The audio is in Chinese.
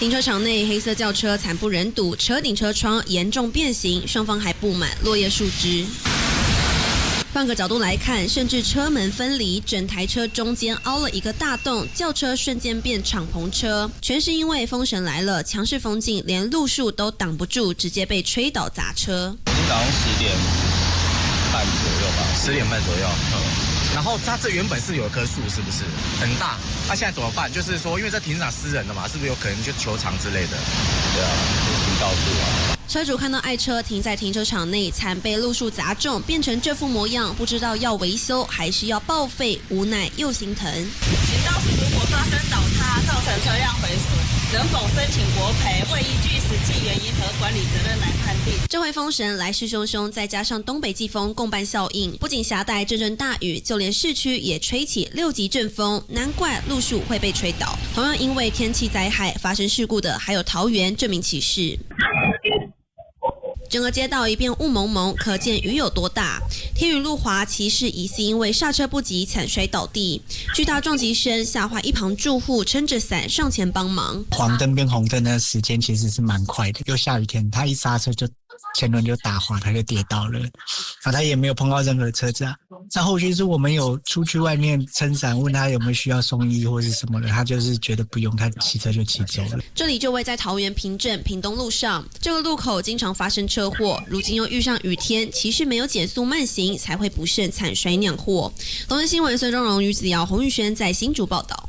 停车场内，黑色轿车惨不忍睹，车顶车窗严重变形，双方还布满落叶树枝。换个角度来看，甚至车门分离，整台车中间凹了一个大洞，轿车瞬间变敞篷车，全是因为风神来了，强势风劲，连路树都挡不住，直接被吹倒砸车。今天早上10点半左右吧，10点半左右。然后它这原本是有一棵树，是不是很大？那现在怎么办？就是说，因为这停车场私人的嘛，是不是有可能就球场之类的？对啊，停到处啊。车主看到爱车停在停车场内，惨被路树砸中，变成这副模样，不知道要维修还是要报废，无奈又心疼。行道树如果发生倒塌，造成车辆毁损，能否申请国赔？会依据实际原因和管理责任来判定。这回风神来势汹汹，再加上东北季风共伴效应，不仅狭带阵阵大雨，就连市区也吹起6级阵风，难怪路树会被吹倒。同样因为天气灾害发生事故的，还有桃园这名骑士。整个街道一片雾蒙蒙，可见雨有多大。天雨路滑，骑士疑似因为刹车不及惨摔倒地，巨大撞击声吓坏一旁住户，撑着伞上前帮忙。黄灯跟红灯的时间其实是蛮快的，又下雨天，他一刹车就前轮就打滑，他就跌倒了，他也没有碰到任何车子啊。那后续是我们有出去外面撑伞，问他有没有需要送医或是什么的，他就是觉得不用，他骑车就骑走了。这里就位在桃园平镇屏东路上，这个路口经常发生车祸，如今又遇上雨天，骑士没有减速慢行，才会不慎惨摔酿祸。东森新闻孙中荣、于子瑶、洪玉轩在新竹报道。